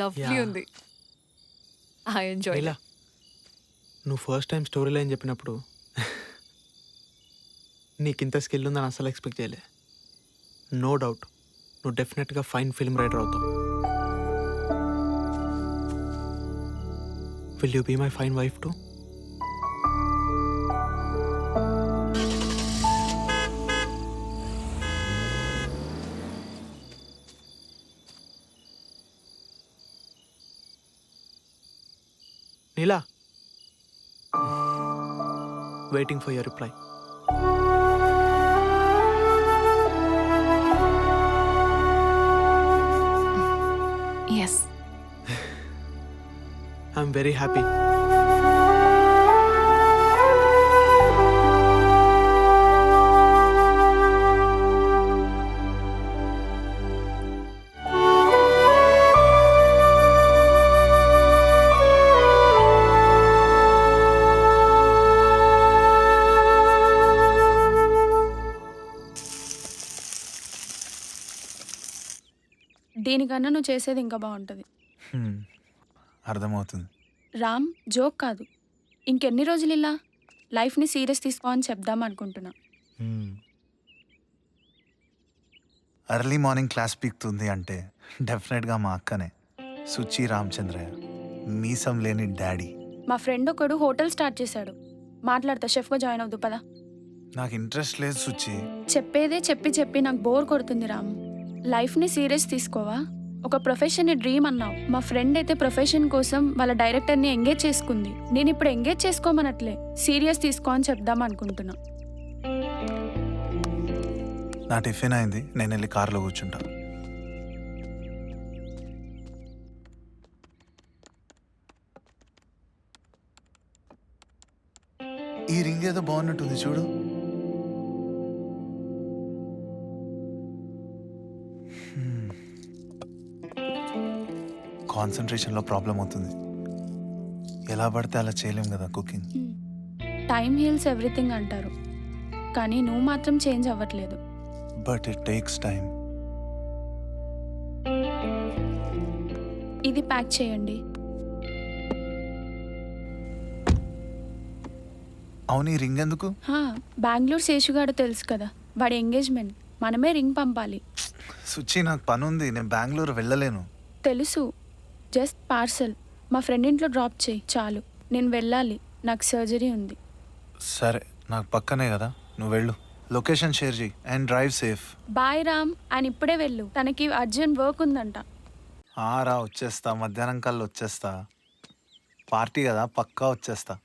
Lovely Yeah. ఉంది. I enjoy. ఇలా నువ్వు ఫస్ట్ టైం స్టోరీ లైన్ చెప్పినప్పుడు నీకు ఇంత స్కిల్ ఉందని అసలు ఎక్స్పెక్ట్ చేయలే. నో డౌట్ నువ్వు డెఫినెట్గా ఫైన్ ఫిల్మ్ రైటర్ అవుతావు. Will you be my fine wife too? Neela, waiting for your reply. Yes. I'm very happy. దీనికన్నా నువ్వు చేసేది ఇంకా బాగుంటుంది. అర్థమవుతుంది. రామ్, జోక్ కాదు. ఇంకెన్ని రోజులు ఇలా లైఫ్ని సీరియస్ తీసుకో అని చెప్దాం అనుకుంటున్నా. ఎర్లీ మార్నింగ్ క్లాస్ పీకుతుంది అంటే డెఫినెట్గా మా అక్కనే, సుచి రామచంద్రయ్య, మీసం లేని డాడీ. మా ఫ్రెండ్ ఒకడు హోటల్ స్టార్ట్ చేశాడు. మాట్లాడతా, షెఫ్గా జాయిన్ అవుదు పదా. నాకు ఇంట్రెస్ట్ లేదు సుచి. చెప్పేదే చెప్పి చెప్పి నాకు బోర్ కొడుతుంది రామ్. లైఫ్ని సీరియస్ తీసుకోవా? ఒక ప్రొఫెషన్ని డ్రీమ్ అన్నావు. మా ఫ్రెండ్ అయితే ప్రొఫెషన్ కోసం వాళ్ళ డైరెక్టర్ని ఎంగేజ్ చేసుకుంది. నేను ఇప్పుడు ఎంగేజ్ చేసుకోమనట్లే, సీరియస్ తీసుకో అని చెప్దాం అనుకుంటున్నా. నా టిఫిన్ అయింది, నేను వెళ్ళి కార్లో కూర్చుంటా. ఈ రింగ్ ఏదో బాగున్నట్టుంది చూడు. కాన్సన్ట్రేషన్లో ప్రాబ్లం అవుతుంది. ఎలా పడితే అలా చేయలేం కదా కుకింగ్. టైం హీల్స్ ఎవ్రీథింగ్ అంటారు, కానీ నువ్వు మాత్రం చేంజ్ అవ్వట్లేదు. But it takes time. ఇది ప్యాక్ చేయండి. అవును, ఈ రింగ్ ఎందుకు? బెంగళూరు శేషుగాడు తెలుసు కదా, వాడి ఎంగేజ్మెంట్. మనమే రింగ్ పంపాలి. సుచి, నాకు పని ఉంది, నేను బెంగళూరు వెళ్ళలేను. తెలుసు, జస్ట్ పార్సల్. మా ఫ్రెండ్ ఇంట్లో డ్రాప్ చేయి చాలు. నేను వెళ్ళాలి, నాకు సర్జరీ ఉంది. సరే, నాకు పక్కనే కదా, నువ్వు వెళ్ళు. లొకేషన్ షేర్ చేయి and drive safe. Bye Ram. ఆయన ఇప్పుడే వెళ్ళు, తనకి అర్జెంట్ వర్క్ ఉందంట. రా, వచ్చేస్తా. మధ్యాహ్నం కల్లా వచ్చేస్తా. పార్టీ కదా, పక్కా వచ్చేస్తా.